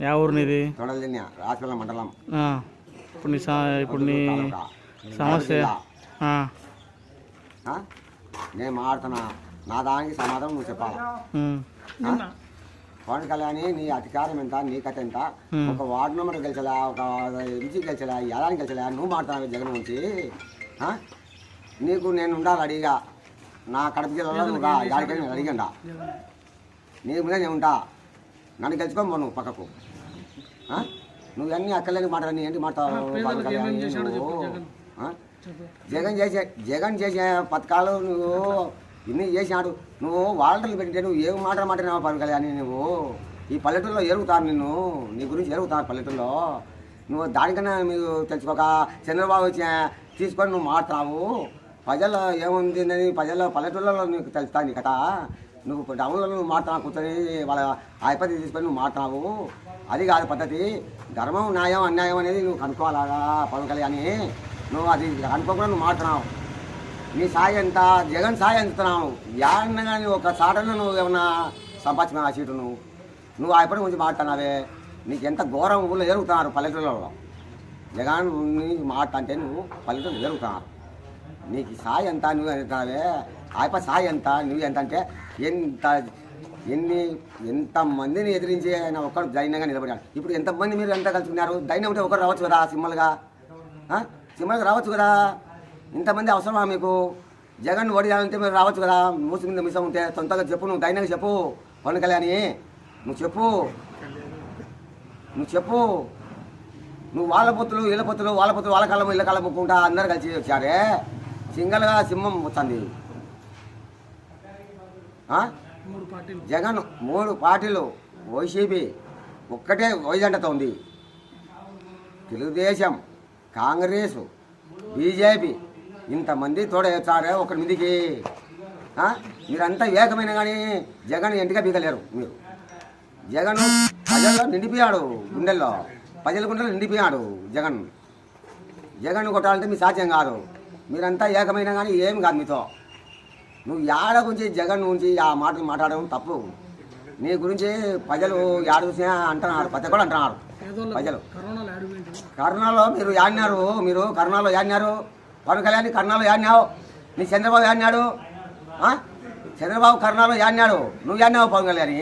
Yeah ఊరు నీది? తొడలిన్య రాజపల్లి మండలం. ఇప్పుడు నీ సమస్య నేను మాడుతున్నా, నా దానికి సమాధానం నువ్వు చెప్పాలా. పవన్ కళ్యాణ్ నీ అధికారం ఎంత, నీ కథ ఎంత? ఒక వార్డు నెంబర్ గెలిచలే, ఒక ఎంసీ గెలిచలే, ఎలాని గెలిచలే, నువ్వు మాడుతున్నావు జగన్ నుంచి. నీకు నేను ఉండాలి అడిగా, నా కడప జిల్లాలో నువ్వు యాడికైనా నేను అడిగండా, నీ ముందే నేను ఉంటా, నన్ను గెలుచుకోమో నువ్వు పక్కకు. నువ్వు అన్నీ అక్కర్లేని మాట్లాడి ఏంటి మాట్లాడతావు? పవన్ కళ్యాణ్ జగన్ చేసే పథకాలు నువ్వు ఇన్ని చేసినాడు. నువ్వు వాలంటీర్లు పెట్టింటే నువ్వు ఏం మాట్లాడినావు పవన్ కళ్యాణ్? నువ్వు ఈ పల్లెటూరులో ఎరుగుతాను, నిన్ను నీ గురించి ఎరుగుతాను పల్లెటూరులో. నువ్వు దానికన్నా మీరు తెలుసుకోక చంద్రబాబు వచ్చి తీసుకొని నువ్వు మాట్లాడతావు. ప్రజల్లో ఏముంది ప్రజల్లో పల్లెటూళ్ళలో నీకు తెలుస్తా నీ కథ. నువ్వు టౌన్లో నువ్వు మాట్లాడు కూర్చొని వాళ్ళ ఆధిపత్యం తీసుకొని నువ్వు మాట్లాడవు. అది కాదు పద్ధతి. ధర్మం, న్యాయం, అన్యాయం అనేది నువ్వు కనుక్కోవాలా పవన్ కళ్యాణ్. నువ్వు అది కనుక్కోకుండా నువ్వు మాట్లాడుతున్నావు. నీ సాయం ఎంత, జగన్ సాయం ఎంతున్నావు. యాడన్నా కానీ ఒక సాటను నువ్వు ఏమన్నా సంపాదించిన ఆ సీటు నువ్వు ఆ ఎప్పటి గురించి మాట్లాడినావే. నీకు ఎంత ఘోరం ఊళ్ళో జరుగుతున్నారు పల్లెటూళ్ళలో. జగన్ మాట అంటే నువ్వు పల్లెటూళ్ళు జరుగుతున్నారు. నీకు సాయం ఎంత, నువ్వు ఎంతున్నావే. ఆయప సాయం ఎంత, నువ్వు ఎంత అంటే ఎంతమందిని ఎదిరించి ఆయన ఒక్కడు ధైర్యంగా నిలబడ్డాడు. ఇప్పుడు ఎంతమంది మీరు ఎంత కలుసుకున్నారు? ధైర్యం ఉంటే ఒకరు రావచ్చు కదా, సింహల్గా రావచ్చు కదా. ఇంతమంది అవసరమా మీకు? జగన్ ఓడియాలంటే మీరు రావచ్చు కదా. మూసి మీద మిసం ఉంటే సొంతగా చెప్పు, నువ్వు ధైర్యంగా చెప్పు పవన్ కళ్యాణ్. నువ్వు చెప్పు. నువ్వు వాళ్ళ పొత్తులు వాళ్ళ కాలం ఇళ్ళ కాలం ముక్కుంటా అందరు కలిసి వచ్చారే. సింగల్గా సింహం వస్తుంది. జగన్ 3 పార్టీలు, వైసీపీ ఒక్కటే వైజెండతో ఉంది. తెలుగుదేశం, కాంగ్రెస్, బీజేపీ ఇంతమంది తోడేస్తారే ఒకరి మీదికి. మీరంతా ఏకమైన కానీ జగన్ ఎంటిగా బీగలేరు. మీరు జగన్ ప్రజల్లో నిండిపోయాడు, గుండెల్లో ప్రజల గుండెల్లో నిండిపోయాడు జగన్ కొట్టాలంటే మీ సాధ్యం కాదు. మీరంతా ఏకమైన కానీ ఏం కాదు మీతో. నువ్వు యాడ గురించి జగన్ గురించి ఆ మాటలు మాట్లాడడం తప్పు. నీ గురించి ప్రజలు యాడ చూసినా అంటున్నారు, ప్రతి కూడా అంటున్నారు ప్రజలు. కరోనాలో మీరు యాడినారు, కరోనాలో యాడినారు పవన్ కళ్యాణ్. కరోనాలో యాడినావు. నీ చంద్రబాబు యాడినాడు? చంద్రబాబు కరోనాలో యాడినాడు, నువ్వు యాడినావు పవన్ కళ్యాణ్.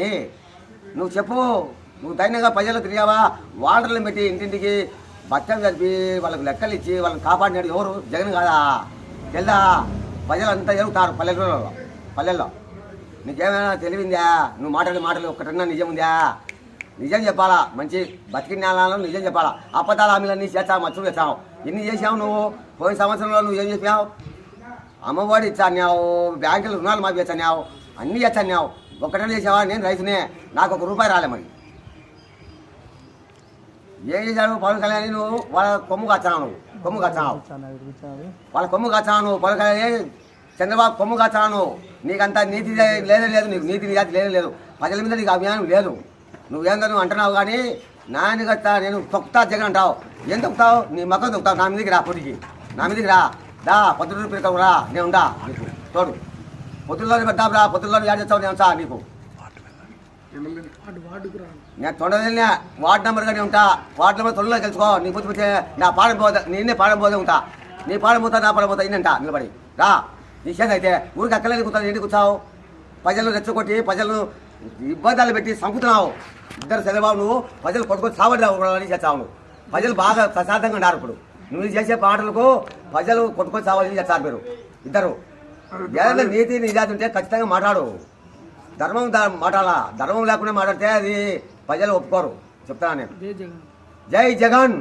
నువ్వు చెప్పు. నువ్వు ధైర్యంగా ప్రజలు తిరిగావా? వాటర్లను పెట్టి ఇంటింటికి బట్టలు కలిపి వాళ్ళకు లెక్కలు ఇచ్చి వాళ్ళని కాపాడినాడు ఎవరు? జగన్ కాదా? తెలుదా? ప్రజలంతా ఎరుగుతారు పల్లెల్లో. నీకేమైనా తెలివిందా? నువ్వు మాట్లాడే మాటలు ఒక్కటన్నా నిజం ఉందా? నిజం చెప్పాలా. మంచి బతికి జ్ఞానాలను నిజం చెప్పాలా. అబద్ధాల హామీలన్నీ చేస్తావు, మచ్చులు చేస్తావు. ఎన్ని చేసావు నువ్వు? పోయిన సంవత్సరంలో నువ్వు ఏం చెప్పావు? అమ్మఒడి ఇచ్చాన్నావు, బ్యాంకులు రుణాలు మాఫీ చేస్తాన్నావు, అన్నీ చేస్తాన్నావు. ఒక్కటే చేసావా? నేను రైతునే, నాకు ₹1 రాలే. మరి ఏం చేశావు పవన్ కళ్యాణ్? నువ్వు వాళ్ళ కొమ్ము కాచావు, వాళ్ళ కొమ్ము కాచావు. పవన్ కళ్యాణ్ చంద్రబాబు కొమ్ము కాచాను. నీకంతా నీతి లేదే లేదు, నీకు నీతి నిజాతి లేదు. ప్రజల మీద నీకు అభిమానం లేదు. నువ్వేందో నువ్వు అంటున్నావు కానీ నాని కట్టా నేను తొక్కుతా జగన్ అంటావు. ఏం తొక్కుతావు? నీ మొక్కలు తొక్కుతావు. నా మీదకి రా, పొద్దుకి నా మీదకి రా. పొద్దున్న పిల్లలు రా, నేను ఉండా నీకు తోడు. పొద్దుల్లోనే పెడతావు రా, పొద్దుల్లోనే యాడ్ చేస్తావు. నేను నీకు నేను తొండదిల్నే వార్డు నెంబర్గానే ఉంటా. వార్డు నెంబర్ తొండలో తెలుసుకో. నీ పుచ్చి నా పాడం పోదా, నేనే పాడం పోదే ఉంటా. నీ పాడం పోతా, నా పాడం పోతా ఇన్నంట నిలబడి రా. నీ చేత అయితే ఊరికి అక్కలేదు కూర్చొని ఇంటికి కూర్చావు. ప్రజలను రెచ్చగొట్టి ప్రజలను ఇబ్బందులు పెట్టి చంపుతున్నావు. ఇద్దరు చంద్రబాబు నువ్వు ప్రజలు కొట్టుకొని సావని చేస్తావు. నువ్వు ప్రజలు బాగా ప్రశాంతంగా ఉన్నారు. ఇప్పుడు నువ్వు చేసే పాటలకు ప్రజలు కొట్టుకొని సావాలని చేస్తారు మీరు ఇద్దరు. ఏదైనా నీతి నిజాతి ఉంటే ఖచ్చితంగా మాట్లాడు. ధర్మం మాట్లాడాలా. ధర్మం లేకుండా మాట్లాడితే అది ప్రజలు ఒప్పుకోరు. చెప్తాను నేను. జై జగన్.